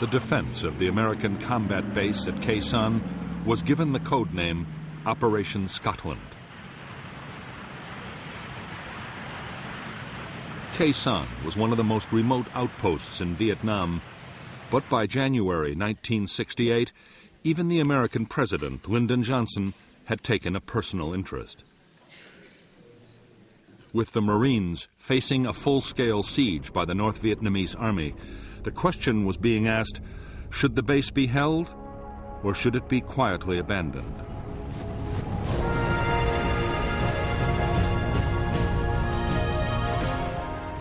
the defense of the American combat base at KHE SANH was given the code name Operation Scotland. KHE SANH was one of the most remote outposts in Vietnam, but by January 1968, even the American president, Lyndon Johnson, had taken a personal interest. With the Marines facing a full-scale siege by the North Vietnamese army, the question was being asked, should the base be held, or should it be quietly abandoned?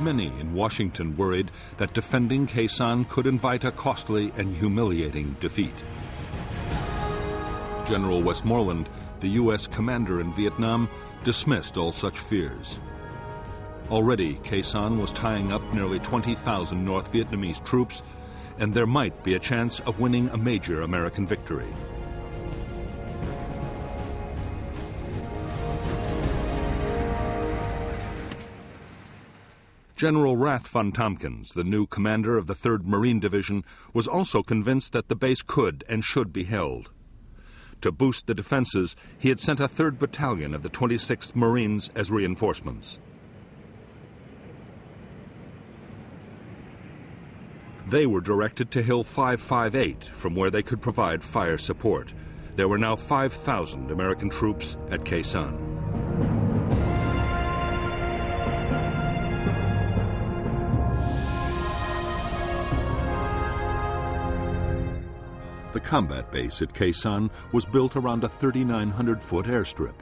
Many in Washington worried that defending KHE SANH could invite a costly and humiliating defeat. General Westmoreland, the U.S. commander in Vietnam, dismissed all such fears. Already, KHE SANH was tying up nearly 20,000 North Vietnamese troops, and there might be a chance of winning a major American victory. General Rath von Tompkins, the new commander of the 3rd Marine Division, was also convinced that the base could and should be held. To boost the defenses, he had sent a 3rd Battalion of the 26th Marines as reinforcements. They were directed to Hill 558, from where they could provide fire support. There were now 5,000 American troops at KHE SANH. The combat base at KHE SANH was built around a 3,900-foot airstrip.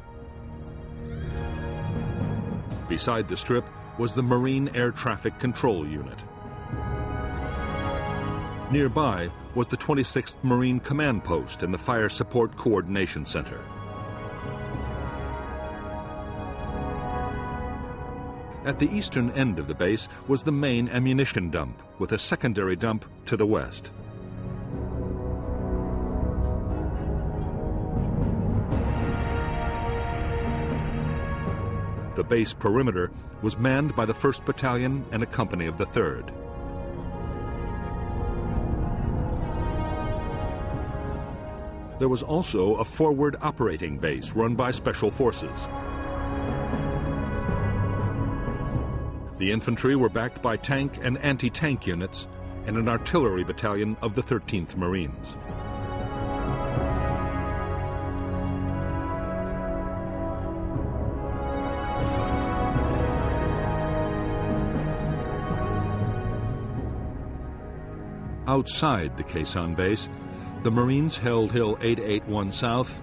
Beside the strip was the Marine Air Traffic Control Unit. Nearby was the 26th Marine Command Post and the Fire Support Coordination Center. At the eastern end of the base was the main ammunition dump, with a secondary dump to the west. The base perimeter was manned by the 1st Battalion and a company of the 3rd. There was also a forward operating base run by Special Forces. The infantry were backed by tank and anti-tank units and an artillery battalion of the 13th Marines. Outside the KHE SANH base, the Marines held Hill 881 South,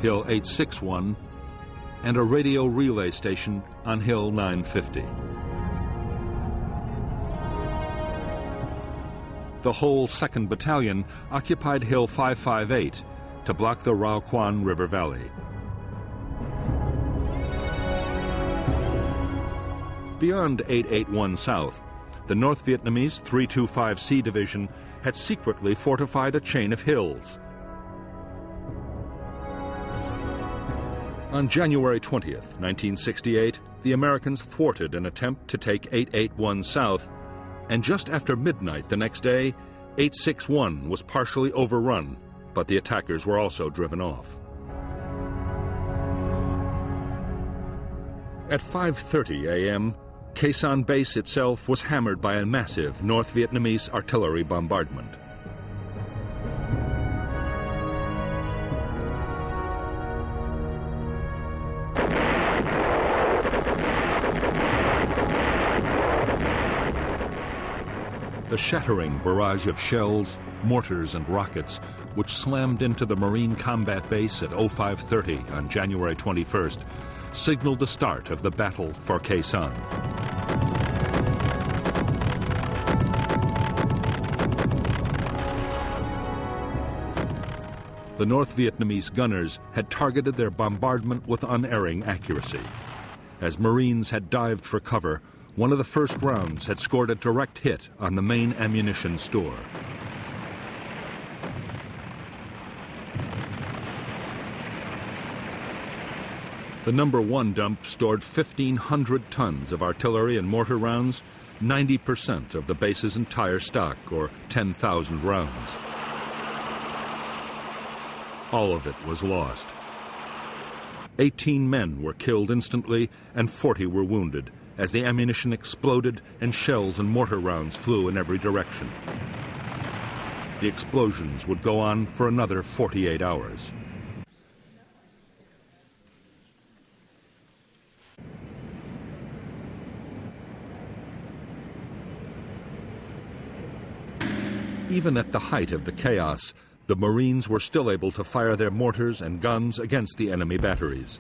Hill 861, and a radio relay station on Hill 950. The whole 2nd Battalion occupied Hill 558 to block the Rao Quan River Valley. Beyond 881 South, the North Vietnamese 325C Division had secretly fortified a chain of hills. On January 20th, 1968, the Americans thwarted an attempt to take 881 South, and just after midnight the next day, 861 was partially overrun, but the attackers were also driven off. At 5:30 a.m., KHE SANH base itself was hammered by a massive North Vietnamese artillery bombardment. The shattering barrage of shells, mortars, and rockets, which slammed into the Marine combat base at 0530 on January 21st, signaled the start of the battle for KHE SANH. The North Vietnamese gunners had targeted their bombardment with unerring accuracy. As Marines had dived for cover, one of the first rounds had scored a direct hit on the main ammunition store. The No. 1 dump stored 1,500 tons of artillery and mortar rounds 90% of the base's entire stock, or 10,000 rounds. All of it was lost. 18 men were killed instantly and 40 were wounded as the ammunition exploded and shells and mortar rounds flew in every direction. The explosions would go on for another 48 hours. Even at the height of the chaos, the Marines were still able to fire their mortars and guns against the enemy batteries.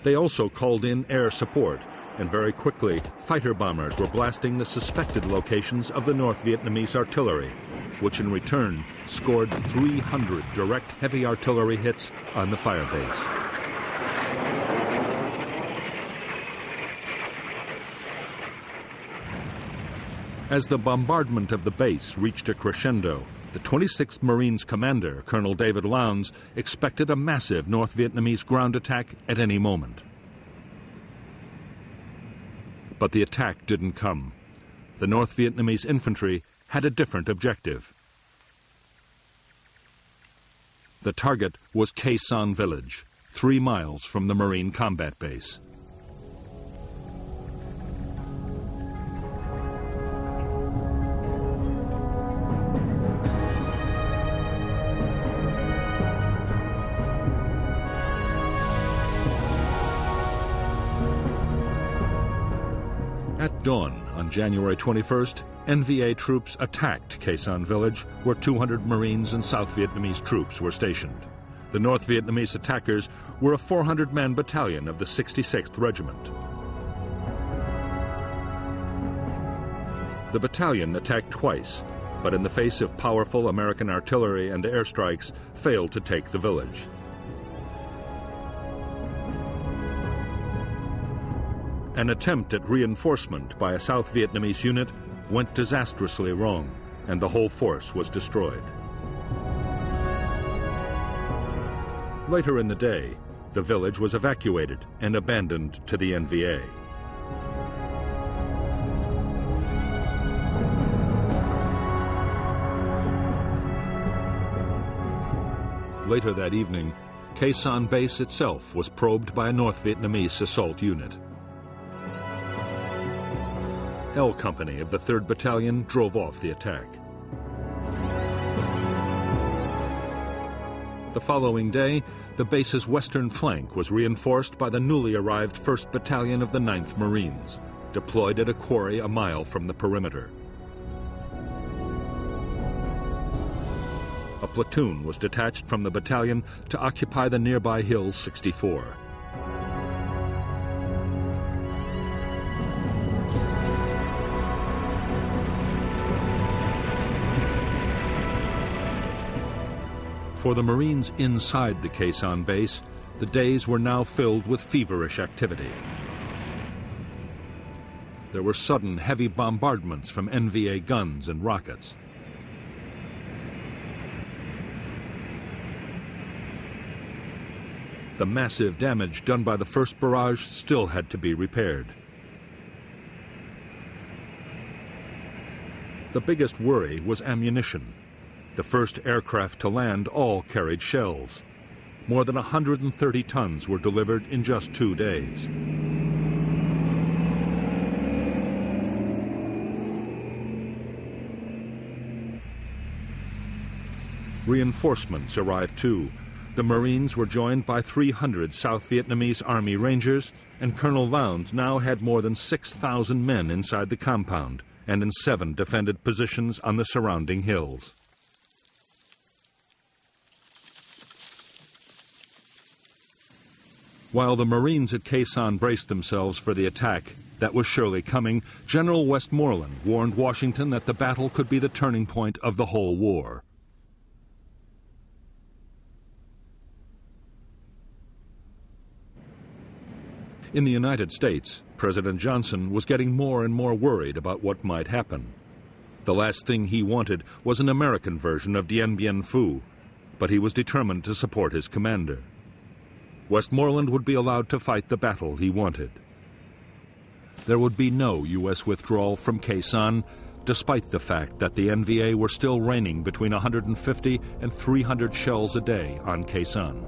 They also called in air support, and very quickly, fighter bombers were blasting the suspected locations of the North Vietnamese artillery, which in return scored 300 direct heavy artillery hits on the firebase. As the bombardment of the base reached a crescendo, the 26th Marines commander, Colonel David Lowndes, expected a massive North Vietnamese ground attack at any moment. But the attack didn't come. The North Vietnamese infantry had a different objective. The target was KHE SANH village, 3 miles from the Marine combat base. At dawn on January 21st, NVA troops attacked KHE SANH village, where 200 Marines and South Vietnamese troops were stationed. The North Vietnamese attackers were a 400-man battalion of the 66th Regiment. The battalion attacked twice, but in the face of powerful American artillery and airstrikes, failed to take the village. An attempt at reinforcement by a South Vietnamese unit went disastrously wrong, and the whole force was destroyed. Later in the day, the village was evacuated and abandoned to the NVA. Later that evening, KHE SANH base itself was probed by a North Vietnamese assault unit. L Company of the 3rd Battalion drove off the attack. The following day, the base's western flank was reinforced by the newly arrived 1st Battalion of the 9th Marines, deployed at a quarry a mile from the perimeter. A platoon was detached from the battalion to occupy the nearby Hill 64. For the Marines inside the KHE SANH base, the days were now filled with feverish activity. There were sudden heavy bombardments from NVA guns and rockets. The massive damage done by the first barrage still had to be repaired. The biggest worry was ammunition. The first aircraft to land all carried shells. More than 130 tons were delivered in just 2 days. Reinforcements arrived too. The Marines were joined by 300 South Vietnamese Army Rangers, and Colonel Lowndes now had more than 6,000 men inside the compound and in 7 defended positions on the surrounding hills. While the Marines at KHE SANH braced themselves for the attack that was surely coming, General Westmoreland warned Washington that the battle could be the turning point of the whole war. In the United States, President Johnson was getting more and more worried about what might happen. The last thing he wanted was an American version of Dien Bien Phu, but he was determined to support his commander. Westmoreland would be allowed to fight the battle he wanted. There would be no U.S. withdrawal from Khe Sanh, despite the fact that the NVA were still raining between 150 and 300 shells a day on Khe Sanh.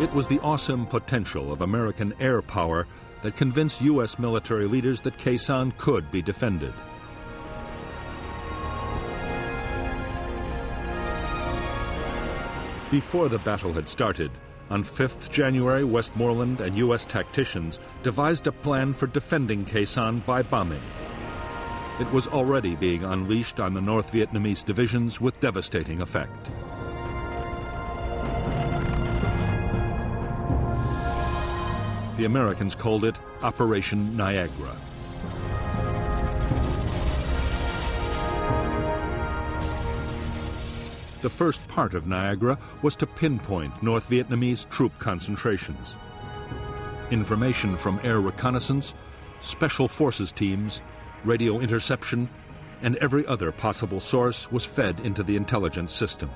It was the awesome potential of American air power that convinced U.S. military leaders that Khe Sanh could be defended. Before the battle had started, on 5th January, Westmoreland and U.S. tacticians devised a plan for defending Khe Sanh by bombing. It was already being unleashed on the North Vietnamese divisions with devastating effect. The Americans called it Operation Niagara. The first part of Niagara was to pinpoint North Vietnamese troop concentrations. Information from air reconnaissance, special forces teams, radio interception, and every other possible source was fed into the intelligence system.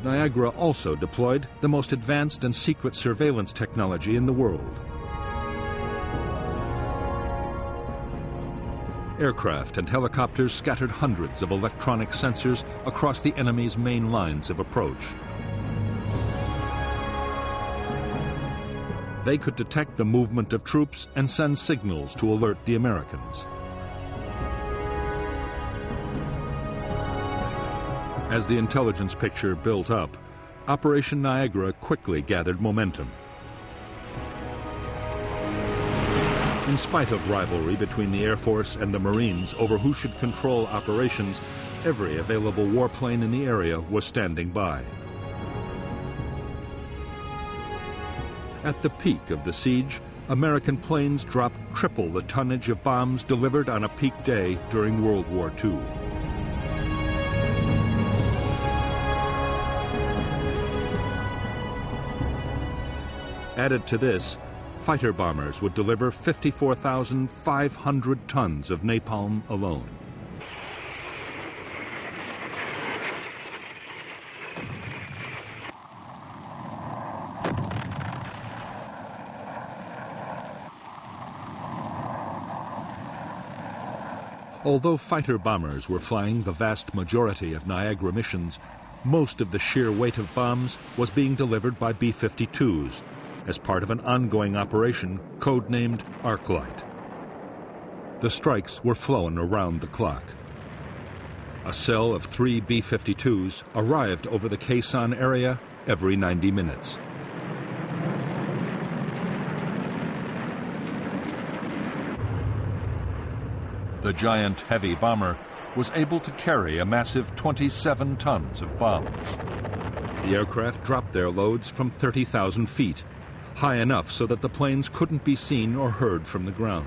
Niagara also deployed the most advanced and secret surveillance technology in the world. Aircraft and helicopters scattered hundreds of electronic sensors across the enemy's main lines of approach. They could detect the movement of troops and send signals to alert the Americans. As the intelligence picture built up, Operation Niagara quickly gathered momentum. In spite of rivalry between the Air Force and the Marines over who should control operations, every available warplane in the area was standing by. At the peak of the siege, American planes dropped triple the tonnage of bombs delivered on a peak day during World War II. Added to this, fighter bombers would deliver 54,500 tons of napalm alone. Although fighter bombers were flying the vast majority of Niagara missions, most of the sheer weight of bombs was being delivered by B-52s, as part of an ongoing operation codenamed Arclight. The strikes were flown around the clock. A cell of 3 B-52s arrived over the Khe Sanh area every 90 minutes. The giant heavy bomber was able to carry a massive 27 tons of bombs. The aircraft dropped their loads from 30,000 feet, high enough so that the planes couldn't be seen or heard from the ground.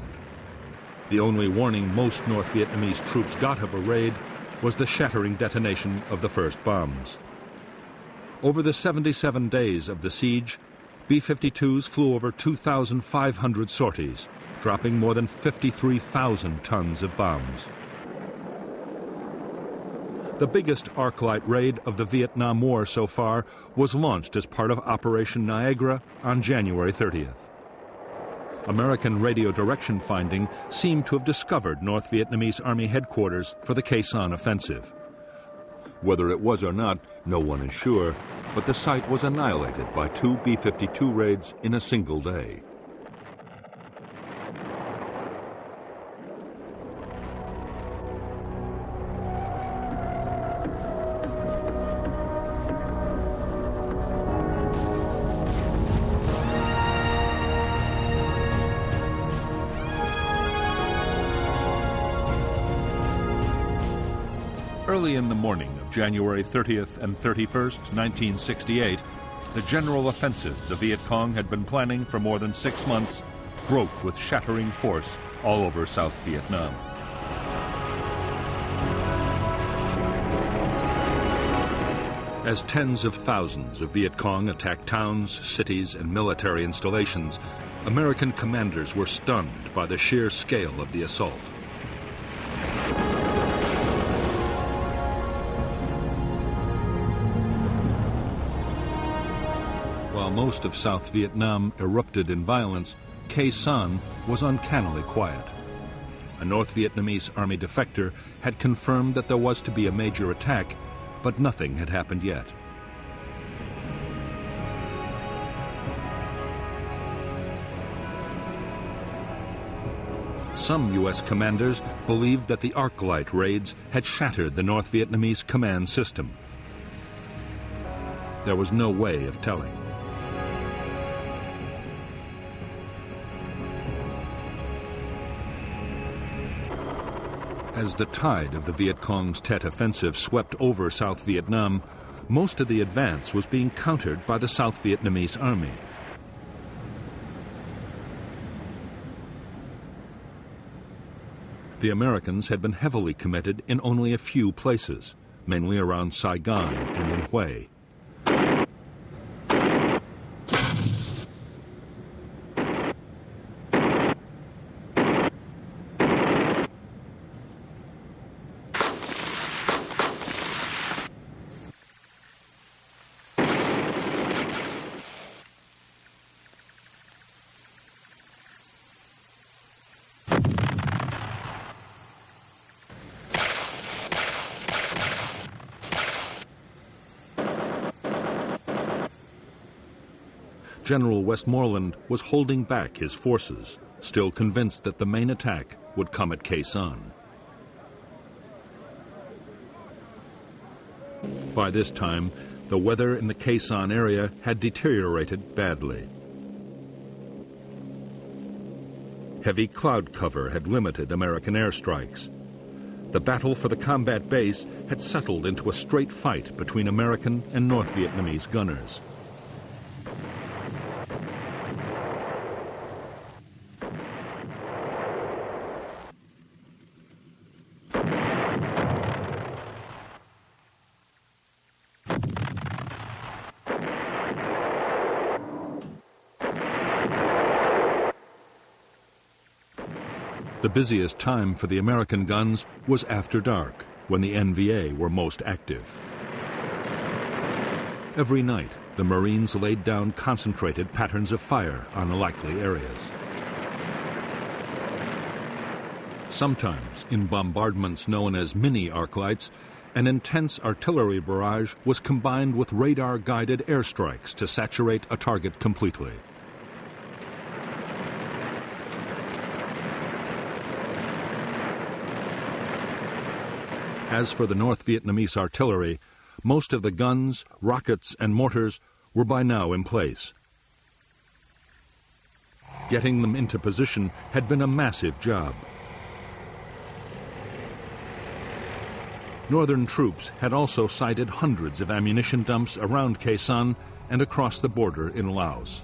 The only warning most North Vietnamese troops got of a raid was the shattering detonation of the first bombs. Over the 77 days of the siege, B-52s flew over 2,500 sorties, dropping more than 53,000 tons of bombs. The biggest Arclight raid of the Vietnam War so far was launched as part of Operation Niagara on January 30th. American radio direction finding seemed to have discovered North Vietnamese Army headquarters for the Khe Sanh offensive. Whether it was or not, no one is sure, but the site was annihilated by 2 B-52 raids in a single day. Early in the morning of January 30th and 31st, 1968, the general offensive the Viet Cong had been planning for more than 6 months broke with shattering force all over South Vietnam. As tens of thousands of Viet Cong attacked towns, cities, and military installations, American commanders were stunned by the sheer scale of the assault. While most of South Vietnam erupted in violence, Khe Sanh was uncannily quiet. A North Vietnamese army defector had confirmed that there was to be a major attack, but nothing had happened yet. Some U.S. commanders believed that the arc light raids had shattered the North Vietnamese command system. There was no way of telling. As the tide of the Viet Cong's Tet Offensive swept over South Vietnam, most of the advance was being countered by the South Vietnamese army. The Americans had been heavily committed in only a few places, mainly around Saigon and in Hue. General Westmoreland was holding back his forces, still convinced that the main attack would come at Khe Sanh. By this time, the weather in the Khe Sanh area had deteriorated badly. Heavy cloud cover had limited American airstrikes. The battle for the combat base had settled into a straight fight between American and North Vietnamese gunners. The busiest time for the American guns was after dark, when the NVA were most active. Every night, the Marines laid down concentrated patterns of fire on likely areas. Sometimes, in bombardments known as mini arclights, an intense artillery barrage was combined with radar-guided airstrikes to saturate a target completely. As for the North Vietnamese artillery, most of the guns, rockets, and mortars were by now in place. Getting them into position had been a massive job. Northern troops had also sighted hundreds of ammunition dumps around Khe Sanh and across the border in Laos.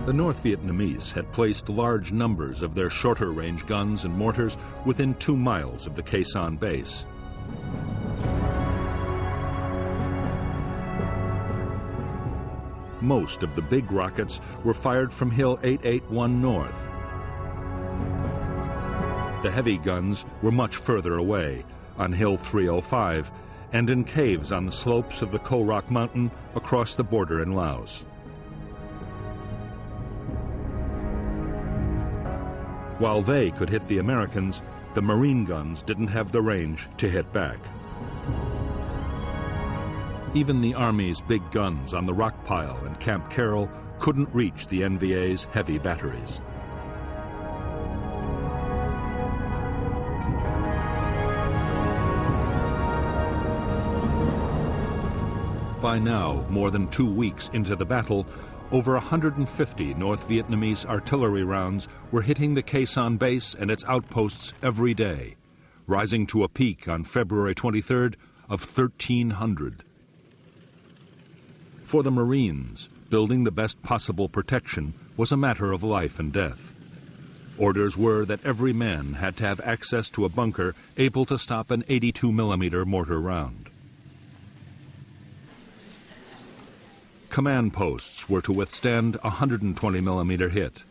The North Vietnamese had placed large numbers of their shorter-range guns and mortars within 2 miles of the Khe Sanh base. Most of the big rockets were fired from Hill 881 North. The heavy guns were much further away, on Hill 305, and in caves on the slopes of the Ko Rock Mountain across the border in Laos. While they could hit the Americans, the Marine guns didn't have the range to hit back. Even the Army's big guns on the Rock Pile and Camp Carroll couldn't reach the NVA's heavy batteries. By now, more than 2 weeks into the battle, over 150 North Vietnamese artillery rounds were hitting the Khe Sanh base and its outposts every day, rising to a peak on February 23rd of 1,300. For the Marines, building the best possible protection was a matter of life and death. Orders were that every man had to have access to a bunker able to stop an 82-millimeter mortar round. Command posts were to withstand a 120-millimeter hit.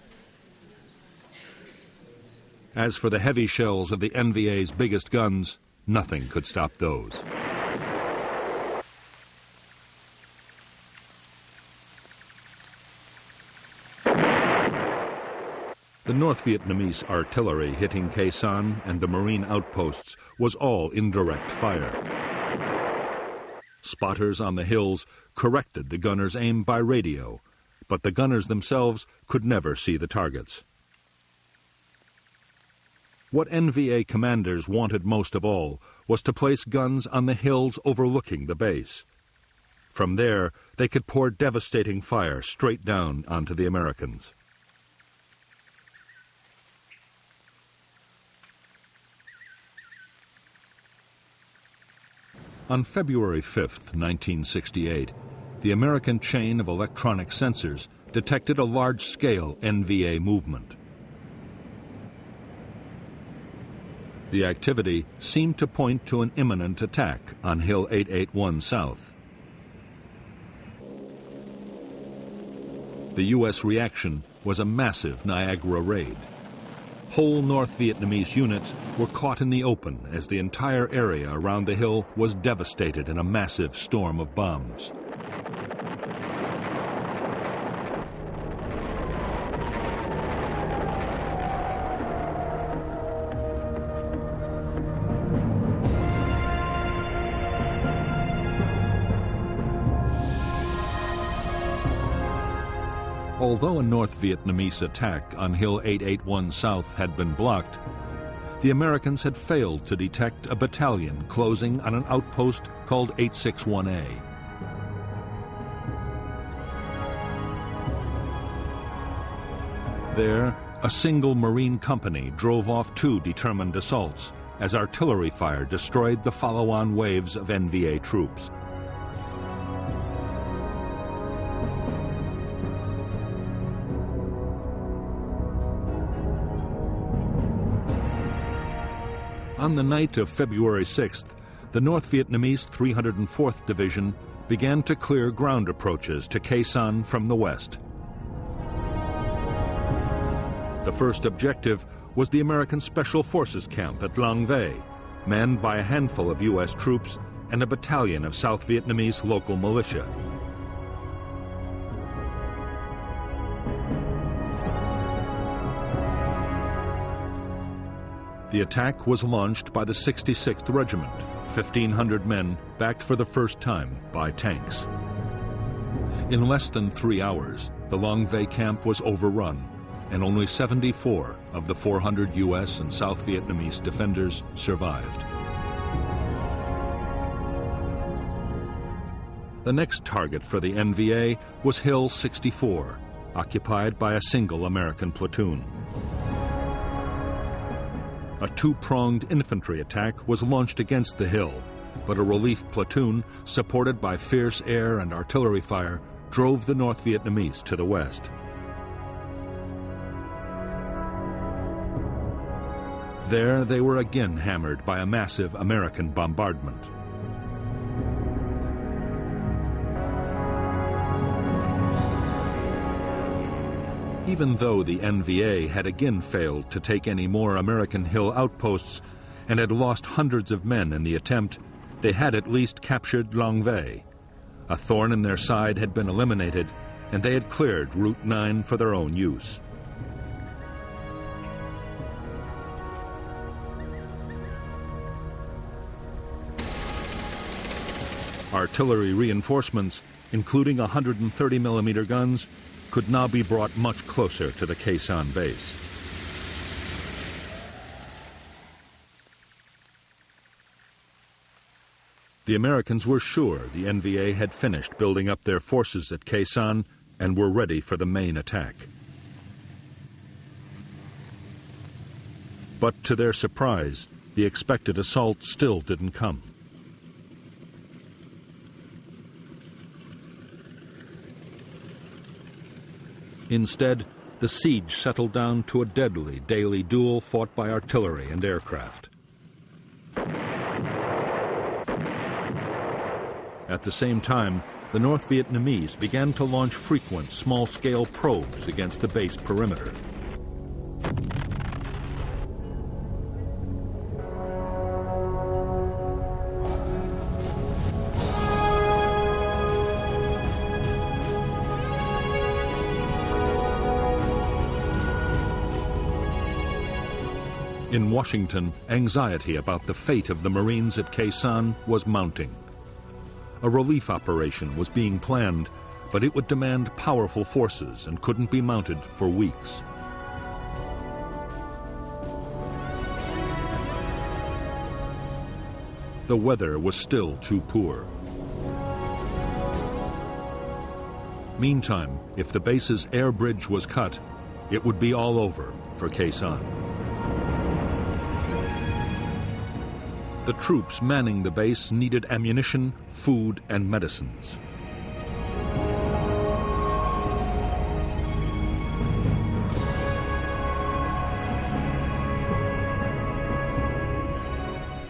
As for the heavy shells of the NVA's biggest guns, nothing could stop those. The North Vietnamese artillery hitting Khe Sanh and the Marine outposts was all indirect fire. Spotters on the hills corrected the gunners' aim by radio, but the gunners themselves could never see the targets. What NVA commanders wanted most of all was to place guns on the hills overlooking the base. From there, they could pour devastating fire straight down onto the Americans. On February 5th, 1968, the American chain of electronic sensors detected a large-scale NVA movement. The activity seemed to point to an imminent attack on Hill 881 South. The U.S. reaction was a massive Niagara raid. Whole North Vietnamese units were caught in the open as the entire area around the hill was devastated in a massive storm of bombs. Although a North Vietnamese attack on Hill 881 South had been blocked, the Americans had failed to detect a battalion closing on an outpost called 861A. There, a single Marine company drove off two determined assaults as artillery fire destroyed the follow-on waves of NVA troops. On the night of February 6th, the North Vietnamese 304th Division began to clear ground approaches to Khe Sanh from the west. The first objective was the American Special Forces camp at Long Vây, manned by a handful of U.S. troops and a battalion of South Vietnamese local militia. The attack was launched by the 66th Regiment, 1,500 men backed for the first time by tanks. In less than 3 hours, the Long Vây camp was overrun, and only 74 of the 400 U.S. and South Vietnamese defenders survived. The next target for the NVA was Hill 64, occupied by a single American platoon. A two-pronged infantry attack was launched against the hill, but a relief platoon, supported by fierce air and artillery fire, drove the North Vietnamese to the west. There, they were again hammered by a massive American bombardment. Even though the NVA had again failed to take any more American hill outposts and had lost hundreds of men in the attempt, they had at least captured Long Vây. A thorn in their side had been eliminated, and they had cleared Route 9 for their own use. Artillery reinforcements, including 130-millimeter guns, could now be brought much closer to the Khe Sanh base. The Americans were sure the NVA had finished building up their forces at Khe Sanh and were ready for the main attack. But to their surprise, the expected assault still didn't come. Instead, the siege settled down to a deadly daily duel fought by artillery and aircraft. At the same time, the North Vietnamese began to launch frequent small-scale probes against the base perimeter. In Washington, anxiety about the fate of the Marines at Khe Sanh was mounting. A relief operation was being planned, but it would demand powerful forces and couldn't be mounted for weeks. The weather was still too poor. Meantime, if the base's air bridge was cut, it would be all over for Khe Sanh. The troops manning the base needed ammunition, food, and medicines.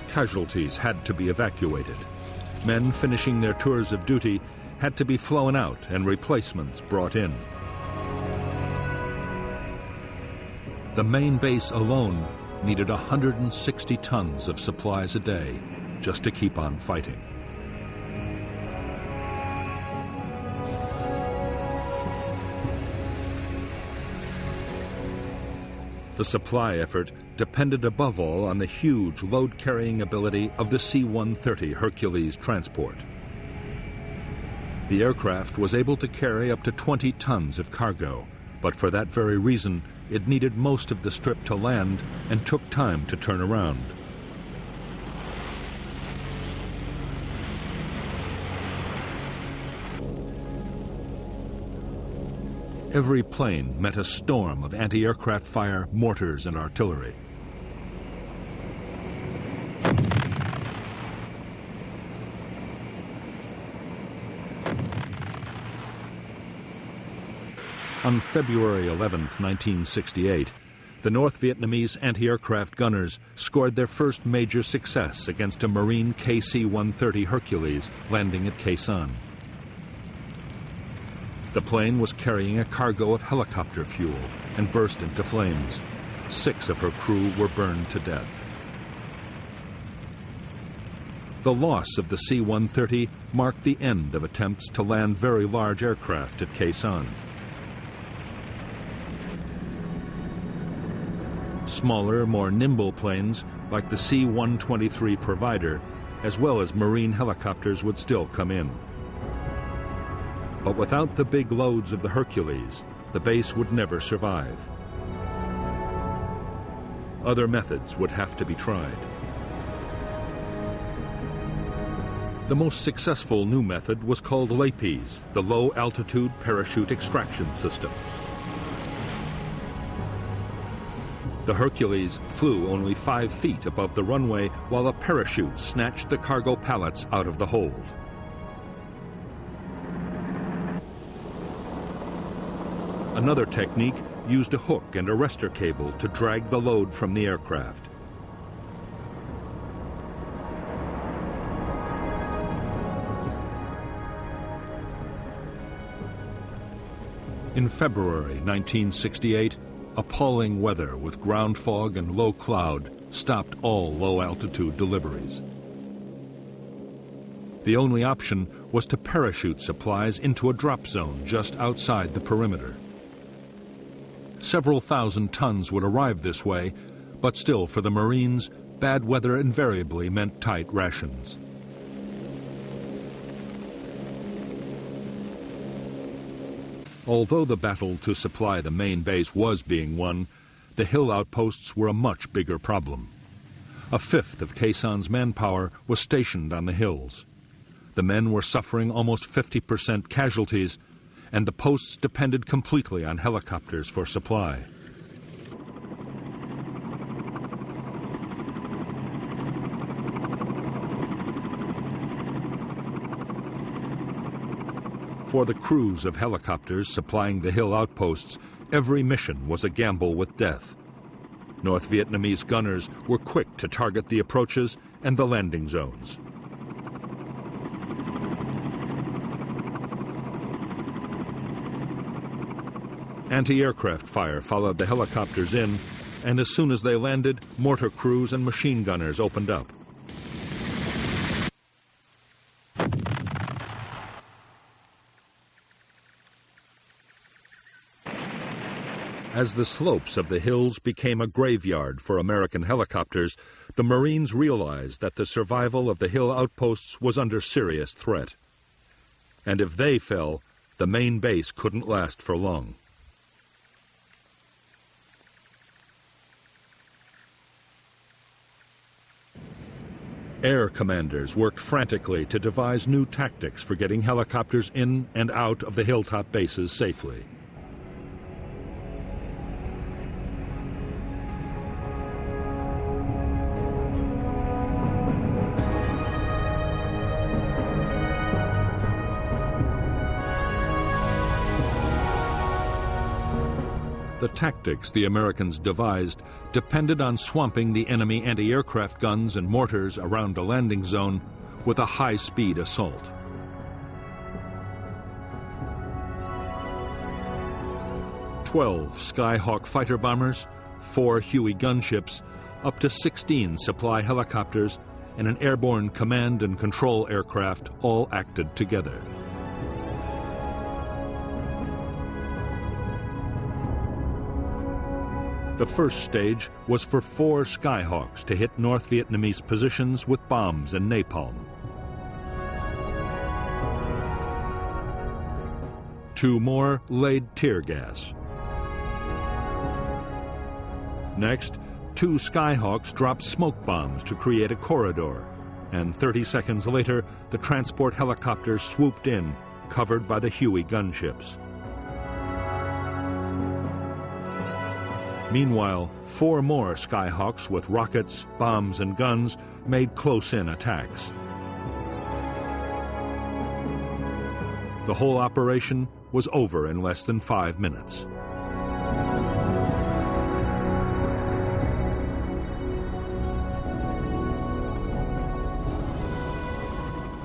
Casualties had to be evacuated. Men finishing their tours of duty had to be flown out and replacements brought in. The main base alone needed 160 tons of supplies a day just to keep on fighting. The supply effort depended above all on the huge load-carrying ability of the C-130 Hercules transport. The aircraft was able to carry up to 20 tons of cargo, but for that very reason, it needed most of the strip to land and took time to turn around. Every plane met a storm of anti-aircraft fire, mortars, and artillery. On February 11, 1968, the North Vietnamese anti-aircraft gunners scored their first major success against a Marine KC-130 Hercules landing at Khe Sanh. The plane was carrying a cargo of helicopter fuel and burst into flames. 6 of her crew were burned to death. The loss of the C-130 marked the end of attempts to land very large aircraft at Khe Sanh. Smaller, more nimble planes, like the C-123 Provider, as well as Marine helicopters would still come in. But without the big loads of the Hercules, the base would never survive. Other methods would have to be tried. The most successful new method was called LAPES, the Low-Altitude Parachute Extraction System. The Hercules flew only 5 feet above the runway while a parachute snatched the cargo pallets out of the hold. Another technique used a hook and arrestor cable to drag the load from the aircraft. In February 1968, appalling weather with ground fog and low cloud stopped all low-altitude deliveries. The only option was to parachute supplies into a drop zone just outside the perimeter. Several thousand tons would arrive this way, but still for the Marines, bad weather invariably meant tight rations. Although the battle to supply the main base was being won, the hill outposts were a much bigger problem. A fifth of Khe Sanh's manpower was stationed on the hills. The men were suffering almost 50% casualties, and the posts depended completely on helicopters for supply. For the crews of helicopters supplying the hill outposts, every mission was a gamble with death. North Vietnamese gunners were quick to target the approaches and the landing zones. Anti-aircraft fire followed the helicopters in, and as soon as they landed, mortar crews and machine gunners opened up. As the slopes of the hills became a graveyard for American helicopters, the Marines realized that the survival of the hill outposts was under serious threat. And if they fell, the main base couldn't last for long. Air commanders worked frantically to devise new tactics for getting helicopters in and out of the hilltop bases safely. The tactics the Americans devised depended on swamping the enemy anti-aircraft guns and mortars around a landing zone with a high-speed assault. "12 Skyhawk fighter bombers, 4 Huey gunships, up to 16 supply helicopters, and an airborne command and control aircraft all acted together. The first stage was for 4 Skyhawks to hit North Vietnamese positions with bombs and napalm. 2 more laid tear gas. Next, 2 Skyhawks dropped smoke bombs to create a corridor, and 30 seconds later, the transport helicopters swooped in, covered by the Huey gunships. Meanwhile, 4 more Skyhawks with rockets, bombs, and guns made close-in attacks. The whole operation was over in less than 5 minutes.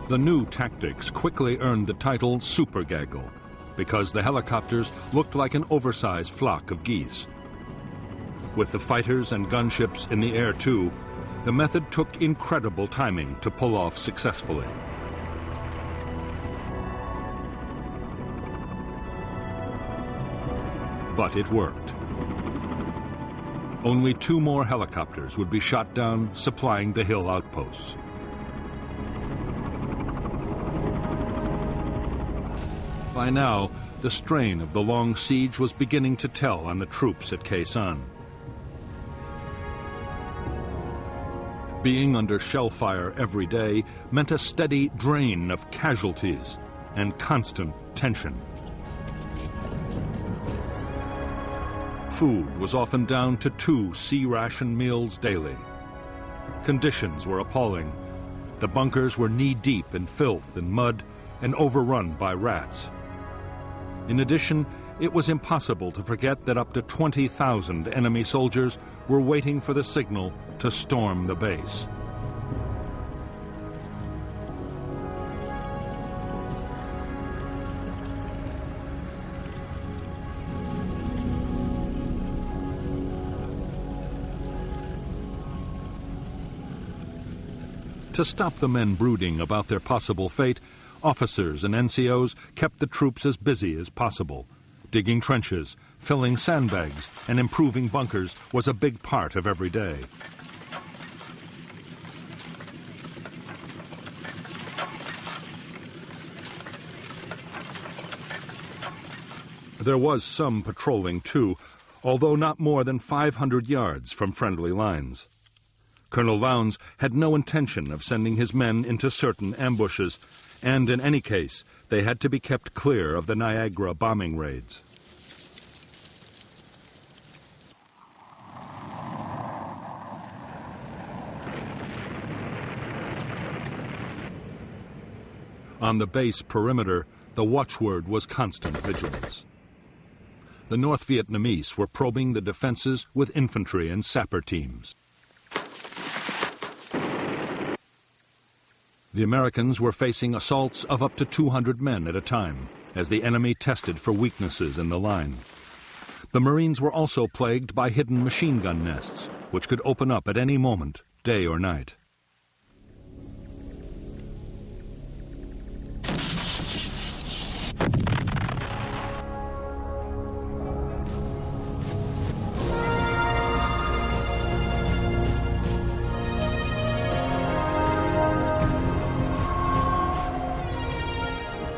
The new tactics quickly earned the title Super Gaggle, because the helicopters looked like an oversized flock of geese. With the fighters and gunships in the air too, the method took incredible timing to pull off successfully. But it worked. Only 2 more helicopters would be shot down, supplying the hill outposts. By now, the strain of the long siege was beginning to tell on the troops at KHE SANH. Being under shell fire every day meant a steady drain of casualties and constant tension. Food was often down to 2 C-ration meals daily. Conditions were appalling. The bunkers were knee-deep in filth and mud and overrun by rats. In addition, it was impossible to forget that up to 20,000 enemy soldiers were waiting for the signal to storm the base. To stop the men brooding about their possible fate, officers and NCOs kept the troops as busy as possible. Digging trenches, filling sandbags, and improving bunkers was a big part of every day. There was some patrolling too, although not more than 500 yards from friendly lines. Colonel Lowndes had no intention of sending his men into certain ambushes, and in any case, they had to be kept clear of the Niagara bombing raids. On the base perimeter, the watchword was constant vigilance. The North Vietnamese were probing the defenses with infantry and sapper teams. The Americans were facing assaults of up to 200 men at a time as the enemy tested for weaknesses in the line. The Marines were also plagued by hidden machine gun nests, which could open up at any moment, day or night.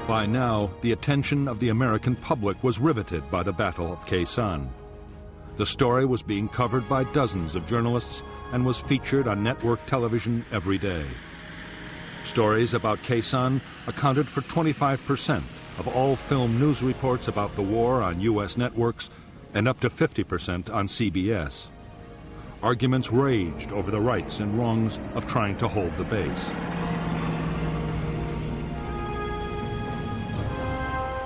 By now, the attention of the American public was riveted by the Battle of Khe Sanh. The story was being covered by dozens of journalists and was featured on network television every day. Stories about Khe Sanh accounted for 25% of all film news reports about the war on U.S. networks and up to 50% on CBS. Arguments raged over the rights and wrongs of trying to hold the base.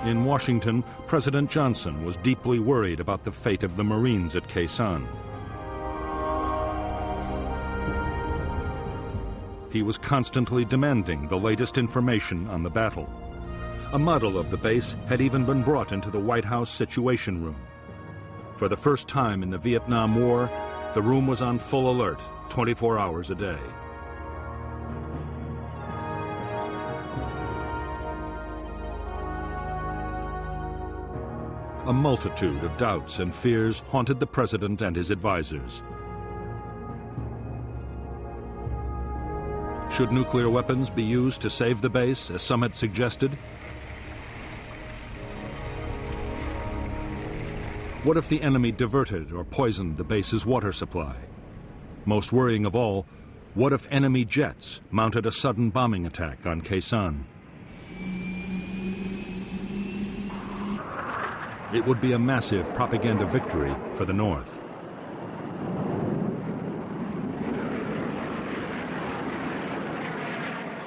In Washington, President Johnson was deeply worried about the fate of the Marines at Khe Sanh. He was constantly demanding the latest information on the battle. A model of the base had even been brought into the White House Situation Room. For the first time in the Vietnam War, the room was on full alert, 24 hours a day. A multitude of doubts and fears haunted the president and his advisors. Should nuclear weapons be used to save the base, as some had suggested? What if the enemy diverted or poisoned the base's water supply? Most worrying of all, what if enemy jets mounted a sudden bombing attack on Khe Sanh? It would be a massive propaganda victory for the North.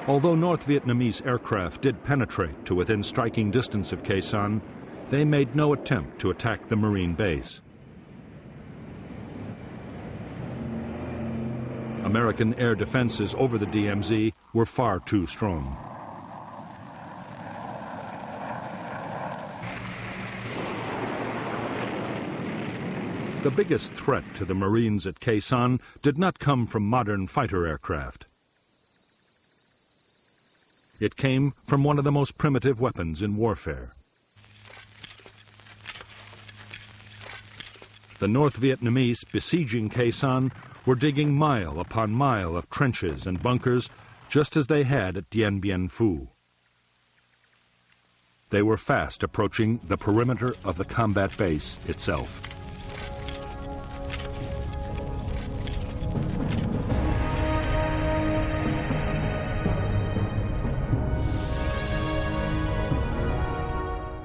Although North Vietnamese aircraft did penetrate to within striking distance of Khe Sanh, they made no attempt to attack the Marine base. American air defenses over the DMZ were far too strong. The biggest threat to the Marines at Khe Sanh did not come from modern fighter aircraft. It came from one of the most primitive weapons in warfare. The North Vietnamese besieging Khe Sanh were digging mile upon mile of trenches and bunkers, just as they had at Dien Bien Phu. They were fast approaching the perimeter of the combat base itself.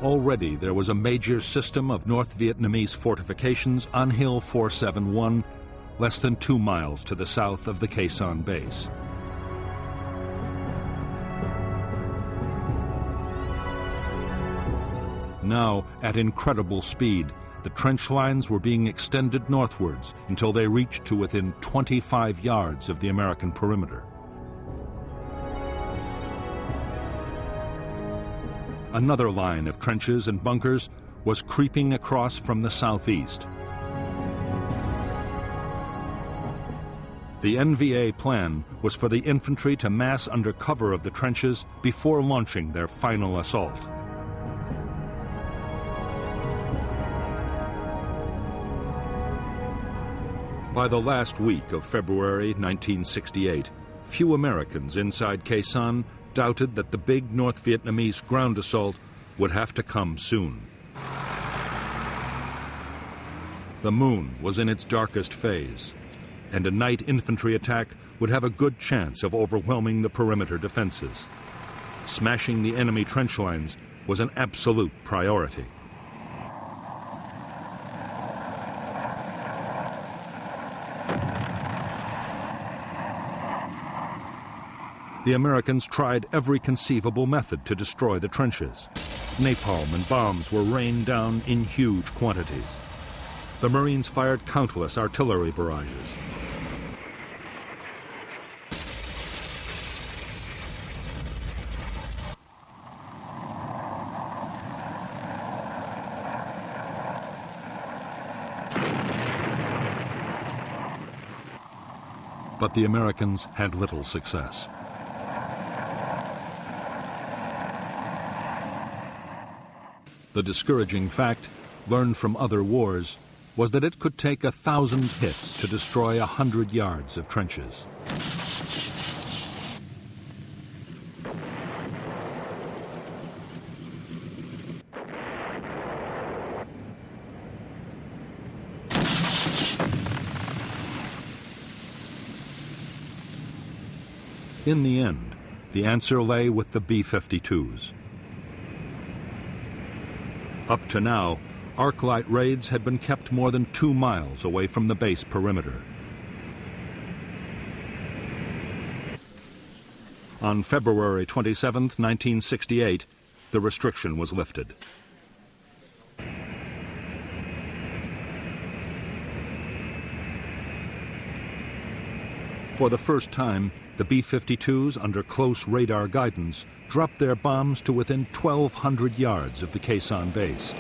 Already there was a major system of North Vietnamese fortifications on Hill 471, less than 2 miles to the south of the Khe Sanh base. Now, at incredible speed, the trench lines were being extended northwards until they reached to within 25 yards of the American perimeter. Another line of trenches and bunkers was creeping across from the southeast. The NVA plan was for the infantry to mass under cover of the trenches before launching their final assault. By the last week of February 1968, few Americans inside Khe Sanh doubted that the big North Vietnamese ground assault would have to come soon. The moon was in its darkest phase, and a night infantry attack would have a good chance of overwhelming the perimeter defenses. Smashing the enemy trench lines was an absolute priority. The Americans tried every conceivable method to destroy the trenches. Napalm and bombs were rained down in huge quantities. The Marines fired countless artillery barrages. But the Americans had little success. The discouraging fact, learned from other wars, was that it could take 1,000 hits to destroy 100 yards of trenches. In the end, the answer lay with the B-52s. Up to now, arc-light raids had been kept more than 2 miles away from the base perimeter. On February 27, 1968, the restriction was lifted. For the first time, the B-52s, under close radar guidance, dropped their bombs to within 1,200 yards of the Khe Sanh base.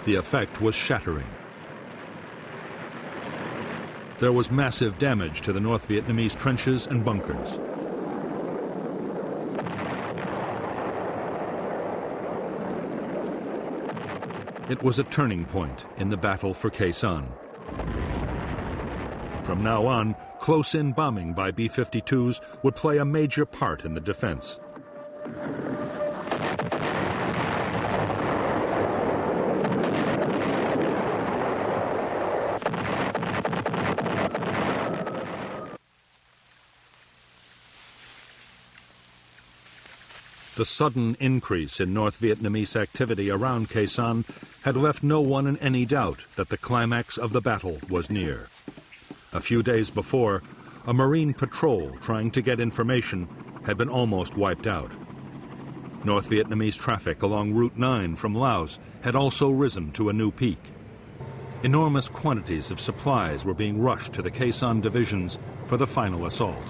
The effect was shattering. There was massive damage to the North Vietnamese trenches and bunkers. It was a turning point in the battle for Khe Sanh. From now on, close-in bombing by B-52s would play a major part in the defense. The sudden increase in North Vietnamese activity around Khe Sanh had left no one in any doubt that the climax of the battle was near. A few days before, a Marine patrol trying to get information had been almost wiped out. North Vietnamese traffic along Route 9 from Laos had also risen to a new peak. Enormous quantities of supplies were being rushed to the Khe Sanh divisions for the final assault.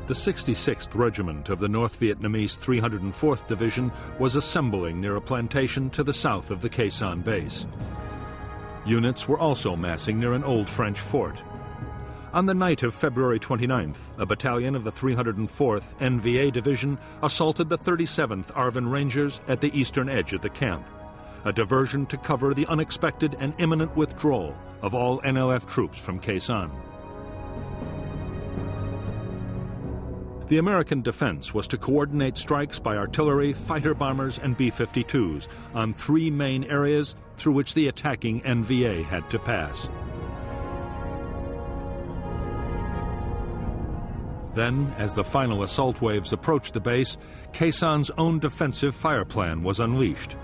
The 66th Regiment of the North Vietnamese 304th Division was assembling near a plantation to the south of the Khe Sanh base. Units were also massing near an old French fort. On the night of February 29th, a battalion of the 304th NVA Division assaulted the 37th ARVN Rangers at the eastern edge of the camp, a diversion to cover the unexpected and imminent withdrawal of all NLF troops from Khe Sanh. The American defense was to coordinate strikes by artillery, fighter bombers, and B-52s on 3 main areas through which the attacking NVA had to pass. Then, as the final assault waves approached the base, Khe Sanh's own defensive fire plan was unleashed.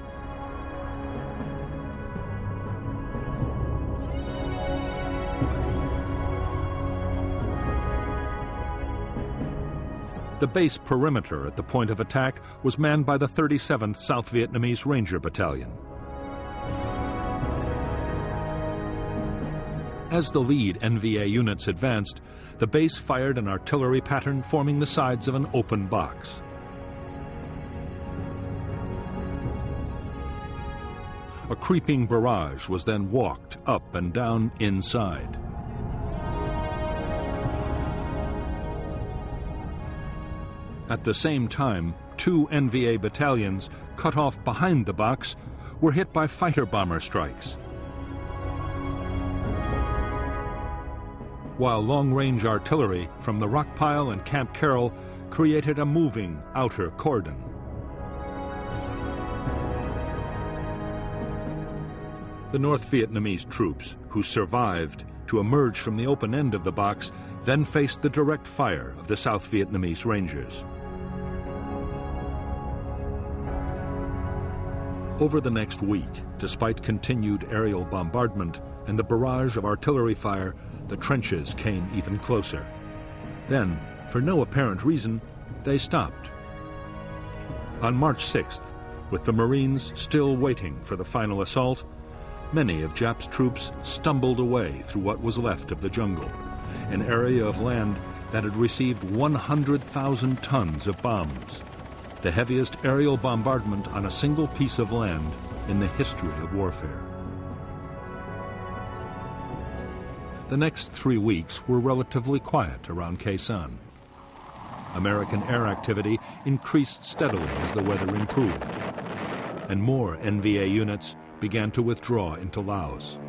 The base perimeter at the point of attack was manned by the 37th South Vietnamese Ranger Battalion. As the lead NVA units advanced, the base fired an artillery pattern forming the sides of an open box. A creeping barrage was then walked up and down inside. At the same time, 2 NVA battalions, cut off behind the box, were hit by fighter bomber strikes. While long-range artillery from the Rockpile and Camp Carroll created a moving outer cordon. The North Vietnamese troops, who survived to emerge from the open end of the box, then faced the direct fire of the South Vietnamese Rangers. Over the next week, despite continued aerial bombardment and the barrage of artillery fire, the trenches came even closer. Then, for no apparent reason, they stopped. On March 6th, with the Marines still waiting for the final assault, many of Jap's troops stumbled away through what was left of the jungle, an area of land that had received 100,000 tons of bombs, the heaviest aerial bombardment on a single piece of land in the history of warfare. The next 3 weeks were relatively quiet around Khe Sanh. American air activity increased steadily as the weather improved, and more NVA units began to withdraw into Laos.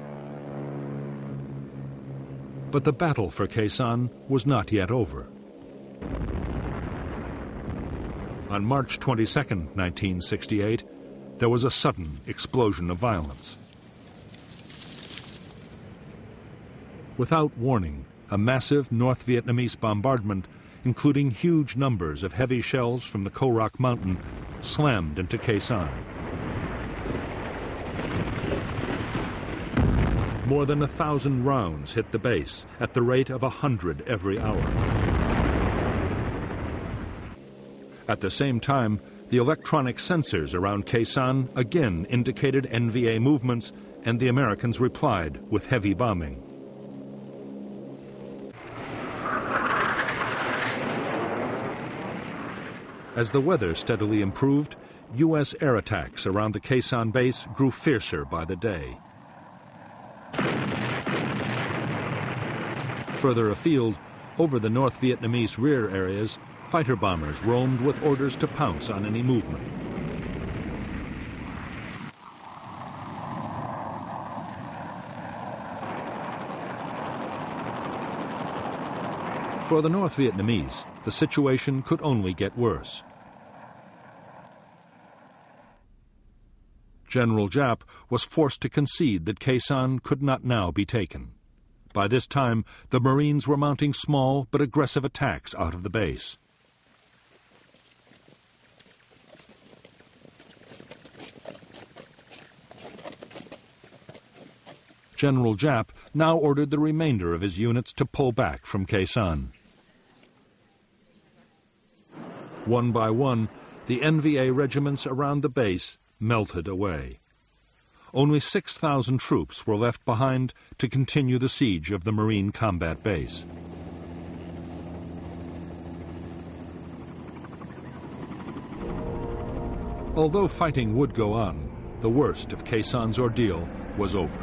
But the battle for Khe Sanh was not yet over. On March 22, 1968, there was a sudden explosion of violence. Without warning, a massive North Vietnamese bombardment, including huge numbers of heavy shells from the Ko Rock Mountain, slammed into Khe Sanh. More than 1,000 rounds hit the base at the rate of 100 every hour. At the same time, the electronic sensors around Khe Sanh again indicated NVA movements, and the Americans replied with heavy bombing. As the weather steadily improved, U.S. air attacks around the Khe Sanh base grew fiercer by the day. Further afield, over the North Vietnamese rear areas, fighter bombers roamed with orders to pounce on any movement. For the North Vietnamese, the situation could only get worse. General Giap was forced to concede that Khe Sanh could not now be taken. By this time, the Marines were mounting small but aggressive attacks out of the base. General Giap now ordered the remainder of his units to pull back from Khe Sanh. One by one, the NVA regiments around the base melted away. Only 6,000 troops were left behind to continue the siege of the Marine combat base. Although fighting would go on, the worst of Khe Sanh's ordeal was over.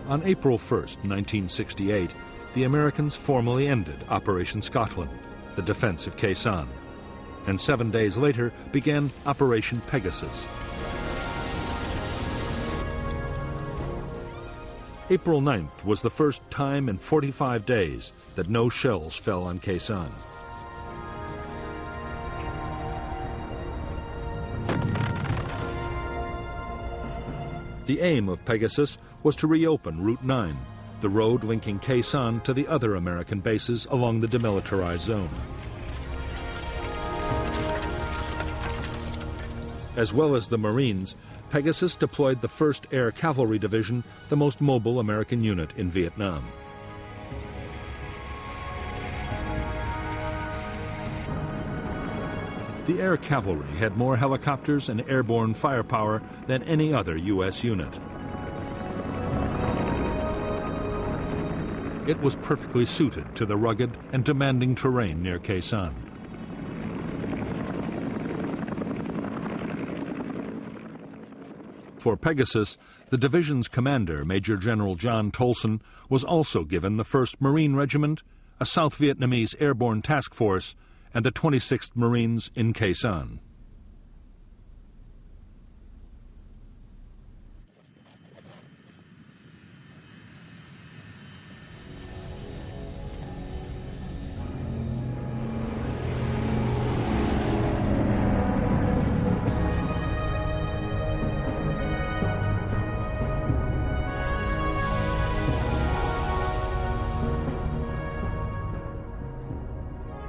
On April 1, 1968, the Americans formally ended Operation Scotland, the defense of Khe Sanh, and 7 days later began Operation Pegasus. April 9th was the first time in 45 days that no shells fell on Khe Sanh. The aim of Pegasus was to reopen Route 9, the road linking Khe Sanh to the other American bases along the demilitarized zone. As well as the Marines, Pegasus deployed the 1st Air Cavalry Division, the most mobile American unit in Vietnam. The Air Cavalry had more helicopters and airborne firepower than any other U.S. unit. It was perfectly suited to the rugged and demanding terrain near Khe Sanh. For Pegasus, the division's commander, Major General John Tolson, was also given the 1st Marine Regiment, a South Vietnamese airborne task force, and the 26th Marines in Khe Sanh.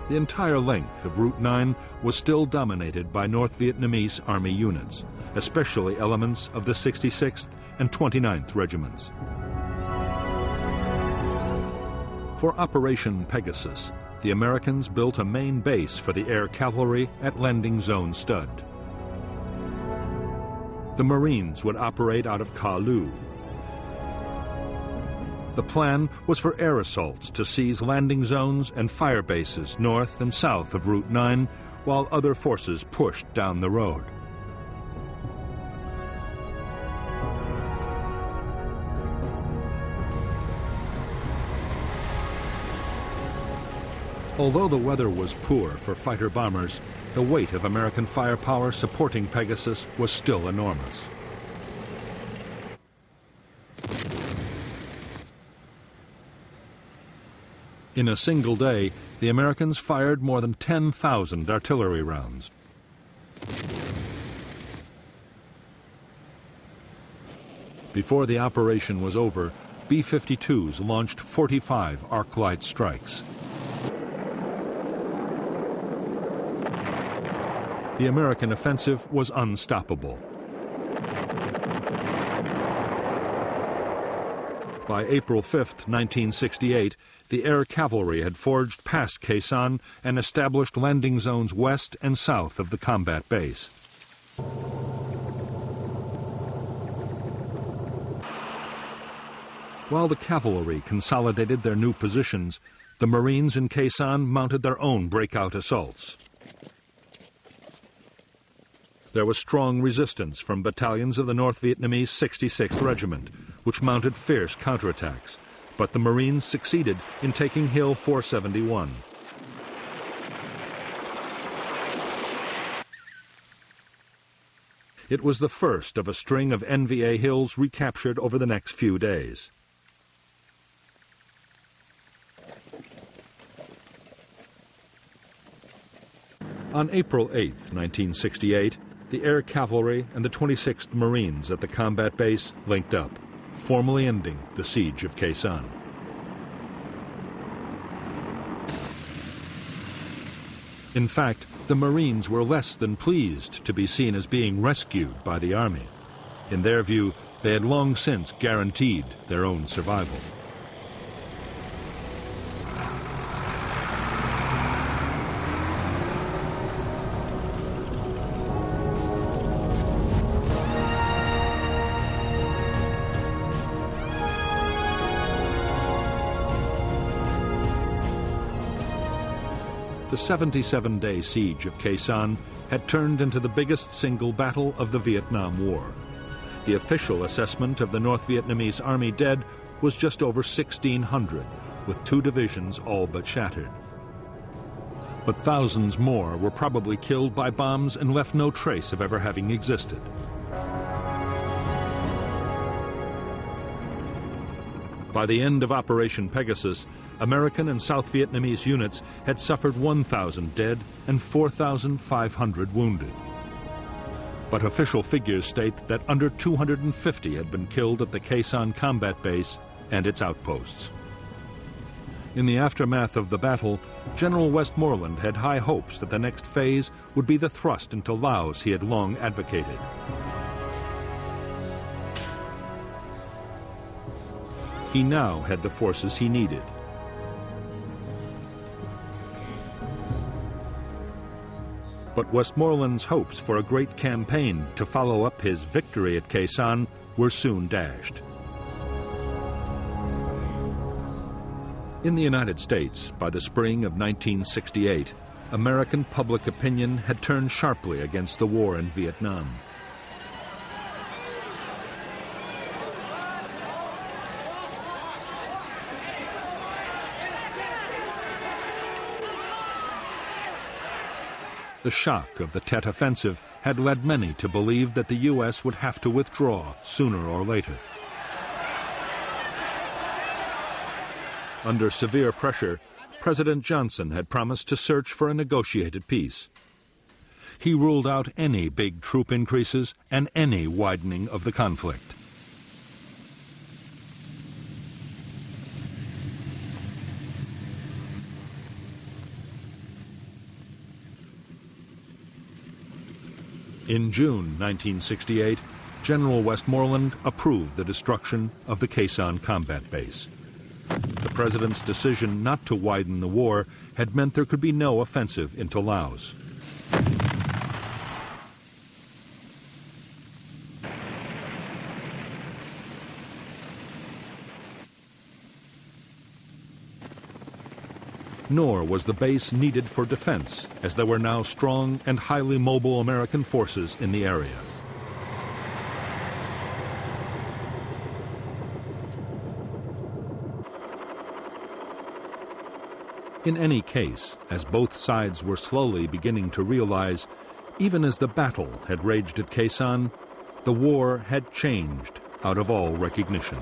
The entire length of Route 9 was still dominated by North Vietnamese Army units, especially elements of the 66th and 29th Regiments. For Operation Pegasus, the Americans built a main base for the air cavalry at Landing Zone Stud. The Marines would operate out of Ka Lu. The plan was for air assaults to seize landing zones and fire bases north and south of Route 9, while other forces pushed down the road. Although the weather was poor for fighter bombers, the weight of American firepower supporting Pegasus was still enormous. In a single day, the Americans fired more than 10,000 artillery rounds. Before the operation was over, B-52s launched 45 arc-light strikes. The American offensive was unstoppable. By April 5, 1968, the air cavalry had forged past Khe Sanh and established landing zones west and south of the combat base. While the cavalry consolidated their new positions, the Marines in Khe Sanh mounted their own breakout assaults. There was strong resistance from battalions of the North Vietnamese 66th Regiment, which mounted fierce counterattacks, but the Marines succeeded in taking Hill 471. It was the first of a string of NVA hills recaptured over the next few days. On April 8, 1968, the air cavalry and the 26th Marines at the combat base linked up, formally ending the siege of Khe Sanh. In fact, the Marines were less than pleased to be seen as being rescued by the Army. In their view, they had long since guaranteed their own survival. The 77-day siege of Khe Sanh had turned into the biggest single battle of the Vietnam War. The official assessment of the North Vietnamese Army dead was just over 1,600, with 2 divisions all but shattered. But thousands more were probably killed by bombs and left no trace of ever having existed. By the end of Operation Pegasus, American and South Vietnamese units had suffered 1,000 dead and 4,500 wounded. But official figures state that under 250 had been killed at the Khe Sanh combat base and its outposts. In the aftermath of the battle, General Westmoreland had high hopes that the next phase would be the thrust into Laos he had long advocated. He now had the forces he needed. But Westmoreland's hopes for a great campaign to follow up his victory at Khe Sanh were soon dashed. In the United States, by the spring of 1968, American public opinion had turned sharply against the war in Vietnam. The shock of the Tet Offensive had led many to believe that the U.S. would have to withdraw sooner or later. Under severe pressure, President Johnson had promised to search for a negotiated peace. He ruled out any big troop increases and any widening of the conflict. In June 1968, General Westmoreland approved the destruction of the Khe Sanh combat base. The president's decision not to widen the war had meant there could be no offensive into Laos. Nor was the base needed for defense, as there were now strong and highly mobile American forces in the area. In any case, as both sides were slowly beginning to realize, even as the battle had raged at Khe Sanh, the war had changed out of all recognition.